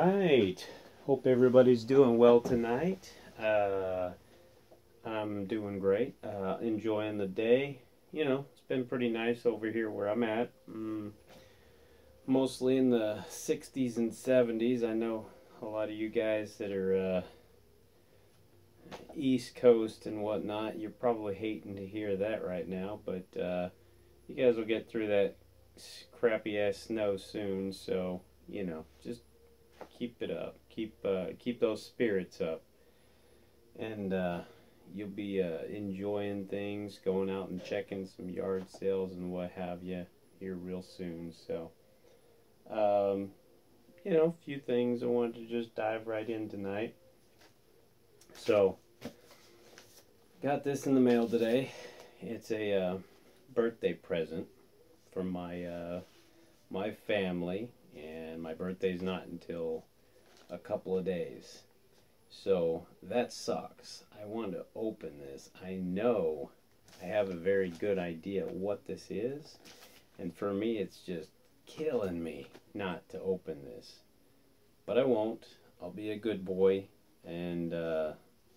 right. Hope everybody's doing well tonight. I'm doing great. Enjoying the day. It's been pretty nice over here where I'm at. Mostly in the 60s and 70s. I know a lot of you guys that are East Coast and whatnot, you're probably hating to hear that right now, but you guys will get through that crappy ass snow soon, so just keep it up. Keep those spirits up, and you'll be enjoying things, going out and checking some yard sales and what have you here real soon. So, a few things I wanted to just dive right in tonight. So, got this in the mail today. It's a birthday present from my family, and my birthday's not until a couple of days. So that sucks. I want to open this. I know I have a very good idea what this is, and for me it's just killing me not to open this. But I won't. I'll be a good boy and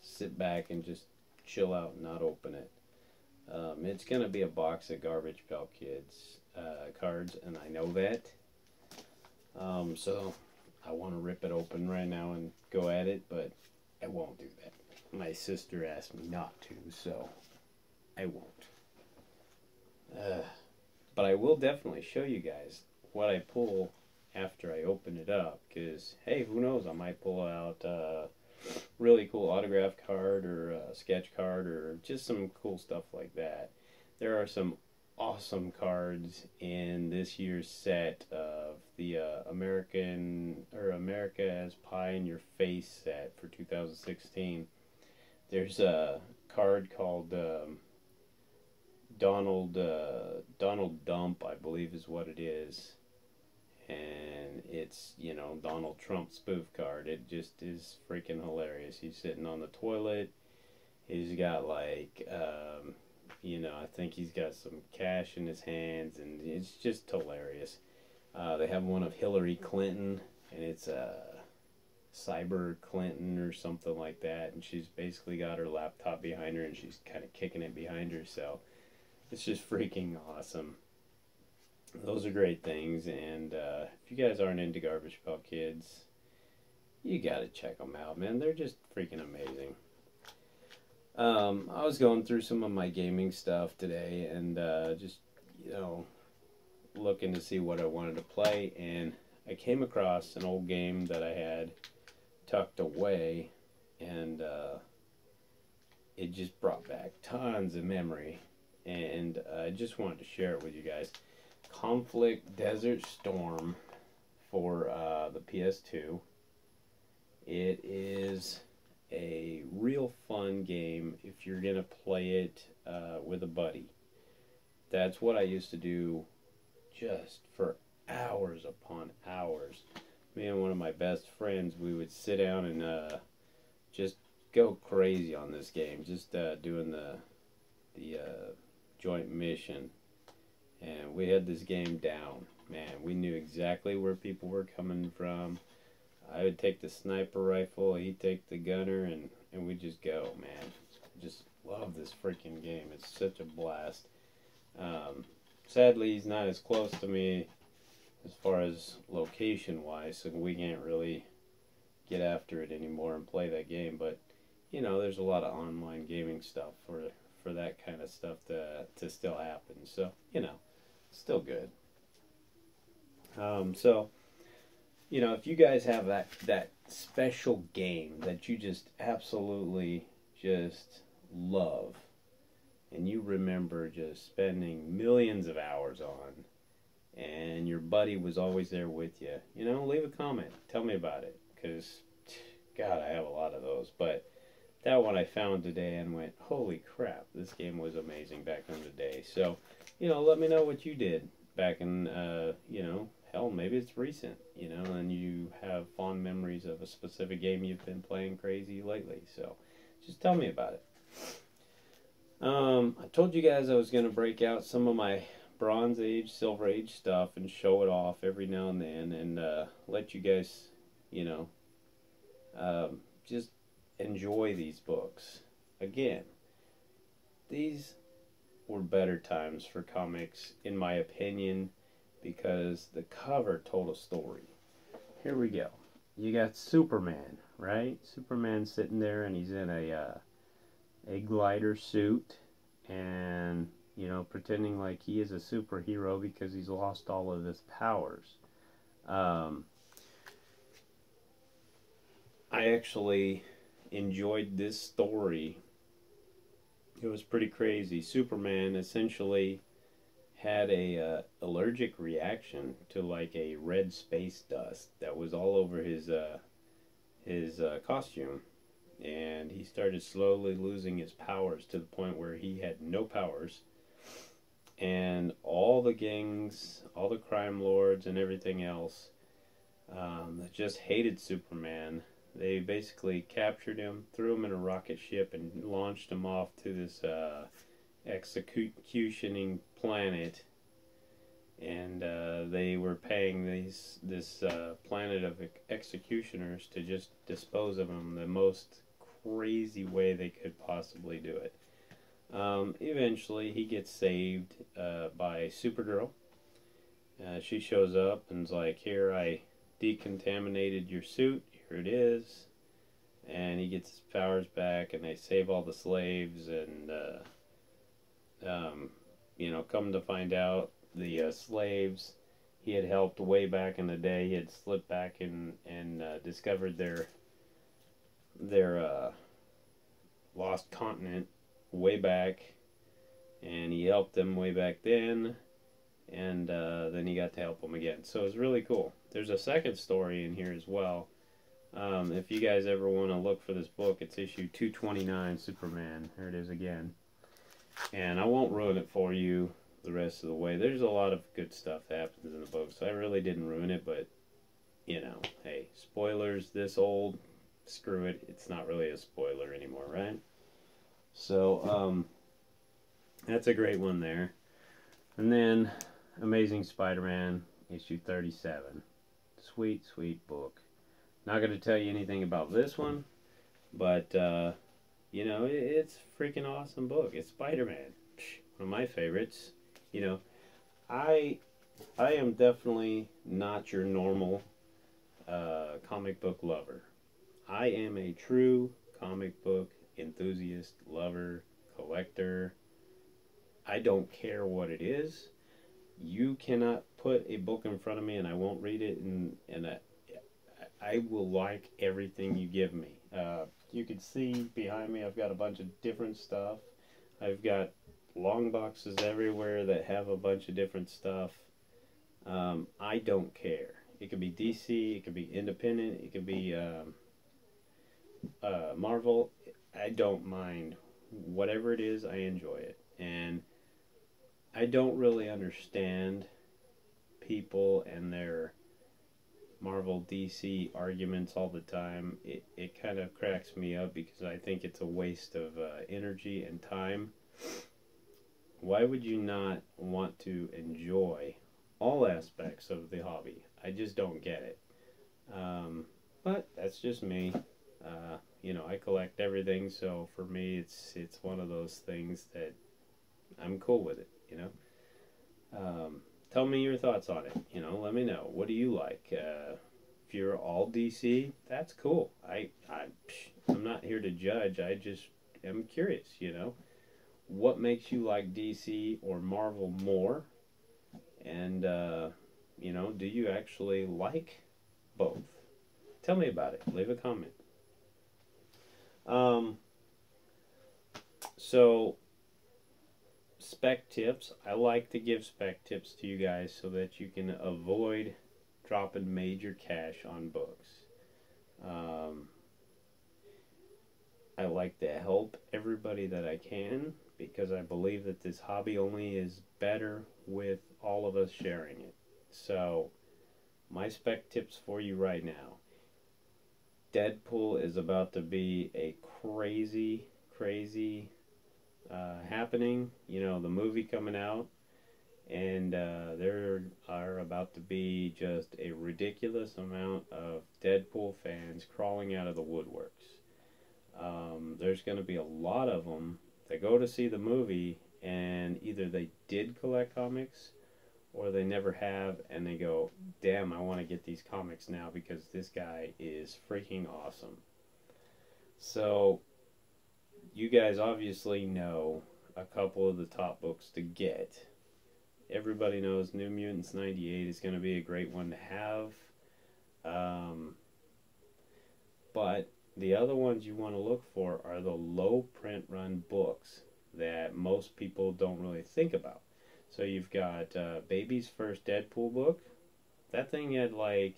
sit back and just chill out and not open it. It's going to be a box of Garbage Pail Kids cards, and I know that. So I want to rip it open right now and go at it, but I won't do that. My sister asked me not to, so I won't. But I will definitely show you guys what I pull after I open it up, because, hey, who knows, I might pull out a really cool autograph card or a sketch card or just some cool stuff like that. There are some awesome cards in this year's set of the America as Pie in Your Face set for 2016. There's a card called Donald Dump, I believe is what it is, and it's Donald Trump spoof card. It just is freaking hilarious. He's sitting on the toilet. He's got like I think he's got some cash in his hands, and it's just hilarious. They have one of Hillary Clinton, and it's Cyber Clinton or something like that, and she's basically got her laptop behind her, and she's kind of kicking it behind her, so it's just freaking awesome. Those are great things, and if you guys aren't into Garbage Pail Kids, you gotta check them out, man. They're just freaking amazing. I was going through some of my gaming stuff today and just, looking to see what I wanted to play, and I came across an old game that I had tucked away, and it just brought back tons of memory, and I just wanted to share it with you guys. Conflict Desert Storm for the PS2. It is a real fun game if you're gonna play it with a buddy. That's what I used to do just for hours upon hours. Me and one of my best friends, we would sit down and just go crazy on this game, just doing the joint mission, and we had this game down. Man, we knew exactly where people were coming from. I would take the sniper rifle, he'd take the gunner, and we'd just go, man. Just love this freaking game. It's such a blast. Sadly, he's not as close to me as far as location-wise, so we can't really get after it anymore and play that game. But, there's a lot of online gaming stuff for that kind of stuff to still happen. So, still good. If you guys have that special game that you just absolutely just love, and you remember just spending millions of hours on, and your buddy was always there with you, leave a comment. Tell me about it, because, God, I have a lot of those. But that one I found today and went, holy crap, this game was amazing back in the day. So, let me know what you did back in, hell, maybe it's recent, and you have fond memories of a specific game you've been playing crazy lately. So just tell me about it. I told you guys I was going to break out some of my Bronze Age, Silver Age stuff and show it off every now and then, and let you guys you know. Just enjoy these books. Again, these were better times for comics, in my opinion, because the cover told a story. Here we go. You got Superman, right? Superman sitting there, and he's in a glider suit, and pretending like he is a superhero because he's lost all of his powers. Um, I actually enjoyed this story. It was pretty crazy. Superman essentially had a allergic reaction to like a red space dust that was all over his costume, and he started slowly losing his powers to the point where he had no powers, and all the gangs, all the crime lords, and everything else that just hated Superman. They basically captured him, threw him in a rocket ship, and launched him off to this executioning planet. And they were paying this planet of executioners to just dispose of him the most crazy way they could possibly do it. Eventually, he gets saved by Supergirl. She shows up and's like, "Here, I decontaminated your suit. Here it is." And he gets his powers back, and they save all the slaves. And come to find out, the slaves he had helped way back in the day, he had slipped back and discovered their lost continent way back, and he helped them way back then, and then he got to help them again. So it was really cool. There's a second story in here as well. If you guys ever want to look for this book, it's issue 229, Superman. Here it is again. And I won't ruin it for you the rest of the way. There's a lot of good stuff that happens in the book, so I really didn't ruin it, but, hey, spoilers this old, screw it. It's not really a spoiler anymore, right? So, that's a great one there. And then, Amazing Spider-Man, issue 37. Sweet, sweet book. Not going to tell you anything about this one, but, it's a freaking awesome book. It's Spider-Man. One of my favorites. I am definitely not your normal comic book lover. I am a true comic book enthusiast, lover, collector. I don't care what it is. You cannot put a book in front of me and I won't read it, and I will like everything you give me. You can see behind me I've got a bunch of different stuff. I've got long boxes everywhere that have a bunch of different stuff. I don't care. It could be DC, it could be independent, it could be Marvel. I don't mind. Whatever it is, I enjoy it. And I don't really understand people and their Marvel DC arguments all the time. It kind of cracks me up because I think it's a waste of energy and time. Why would you not want to enjoy all aspects of the hobby? I just don't get it. But that's just me. I collect everything, so for me it's one of those things that I'm cool with it, Tell me your thoughts on it, let me know. What do you like? If you're all DC, that's cool. I'm not here to judge. I just am curious, What makes you like DC or Marvel more? And, do you actually like both? Tell me about it. Leave a comment. So, spec tips. I like to give spec tips to you guys so that you can avoid dropping major cash on books. I like to help everybody that I can because I believe that this hobby only is better with all of us sharing it. So, my spec tips for you right now. Deadpool is about to be a crazy happening. The movie coming out, And there are about to be just a ridiculous amount of Deadpool fans crawling out of the woodworks. There's going to be a lot of them that go to see the movie, and either they did collect comics or they never have, and they go, damn, I want to get these comics now because this guy is freaking awesome. So you guys obviously know a couple of the top books to get. Everybody knows New Mutants 98 is going to be a great one to have. But the other ones you want to look for are the low print run books that most people don't really think about. So you've got Baby's first Deadpool book. That thing had like,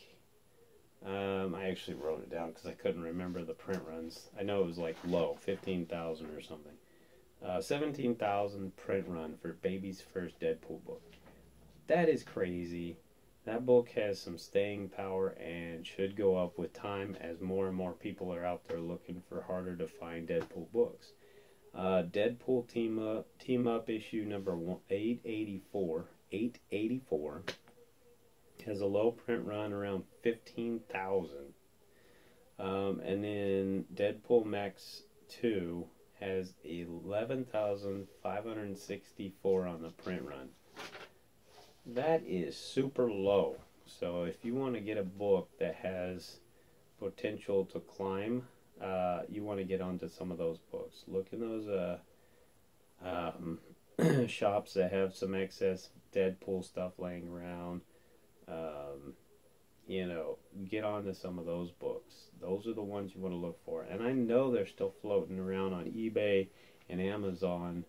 I actually wrote it down because I couldn't remember the print runs. I know it was like low, 15,000 or something. 17,000 print run for Baby's first Deadpool book. That is crazy. That book has some staying power and should go up with time as more and more people are out there looking for harder to find Deadpool books. Deadpool Team Up issue number 884 has a low print run around 15,000. And then Deadpool Max 2 has 11,564 on the print run. That is super low. So if you want to get a book that has potential to climb, you want to get onto some of those books. Look in those shops that have some excess Deadpool stuff laying around. You know, get onto some of those books. Those are the ones you want to look for. And I know they're still floating around on eBay and Amazon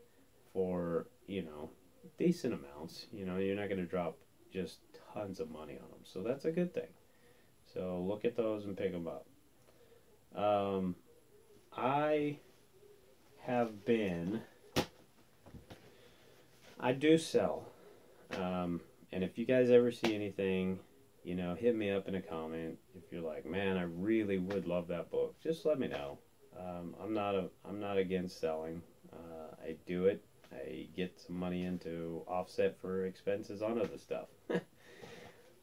for, you know, decent amounts. You know, you're not going to drop just tons of money on them. So that's a good thing. So look at those and pick them up. I do sell. And if you guys ever see anything, you know, hit me up in a comment. If you're like, man, I really would love that book, just let me know. I'm not against selling. I do it. I get some money in to offset for expenses on other stuff.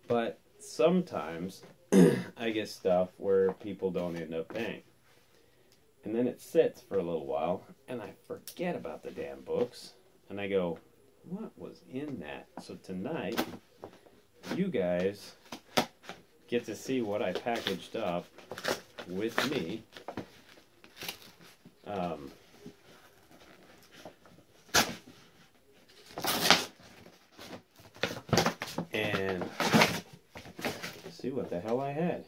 But sometimes I get stuff where people don't end up paying. And then it sits for a little while, and I forget about the damn books. And I go, what was in that? So tonight, you guys get to see what I packaged up with me. And see what the hell I had.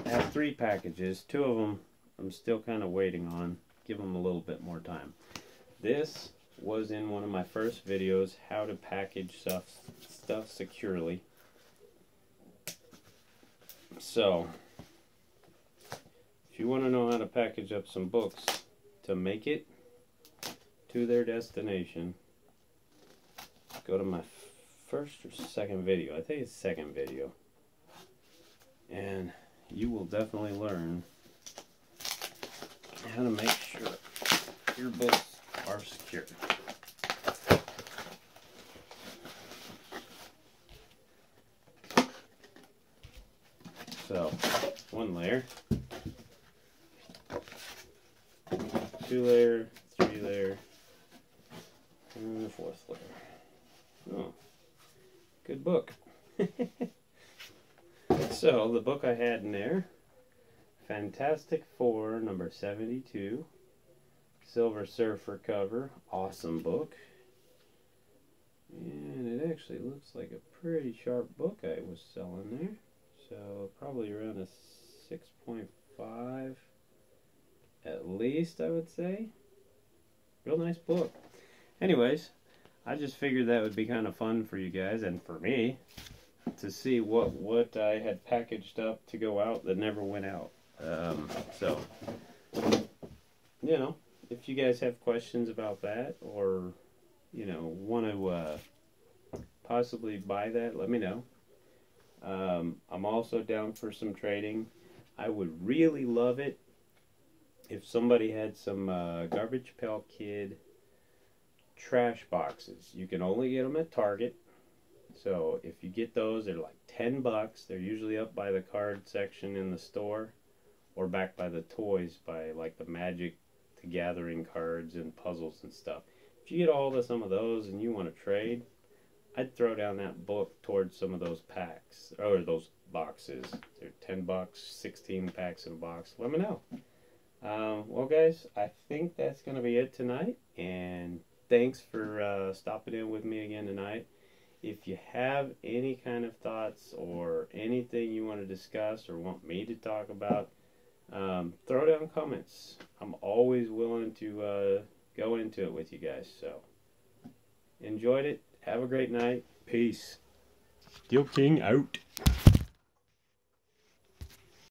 I have 3 packages. 2 of them I'm still kind of waiting on. Give them a little bit more time. This was in one of my first videos, how to package stuff securely. So, if you want to know how to package up some books to make it to their destination, go to my first or second video. I think it's second video. And you will definitely learn how to make sure your books are secure. So, 1 layer, 2 layer, 3 layer, and the 4th layer. Oh, good book. So, the book I had in there, Fantastic Four, number 72, Silver Surfer cover, awesome book. And it actually looks like a pretty sharp book I was selling there. So, probably around a 6.5 at least, I would say. Real nice book. Anyways, I just figured that would be kind of fun for you guys and for me to see what I had packaged up to go out that never went out. So, you know, if you guys have questions about that or, you know, want to possibly buy that, let me know. I'm also down for some trading. I would really love it if somebody had some Garbage Pail Kid trash boxes. You can only get them at Target. So if you get those, they're like $10. They're usually up by the card section in the store, or back by the toys by like the Magic the Gathering cards and puzzles and stuff. If you get all of some of those and you want to trade, I'd throw down that book towards some of those packs or those boxes. They're $10, 16 packs in a box. Let me know. Well, guys, I think that's going to be it tonight. And thanks for stopping in with me again tonight. If you have any kind of thoughts or anything you want to discuss or want me to talk about, throw down comments. I'm always willing to go into it with you guys. So, enjoyed it. Have a great night. Peace. Steel King out.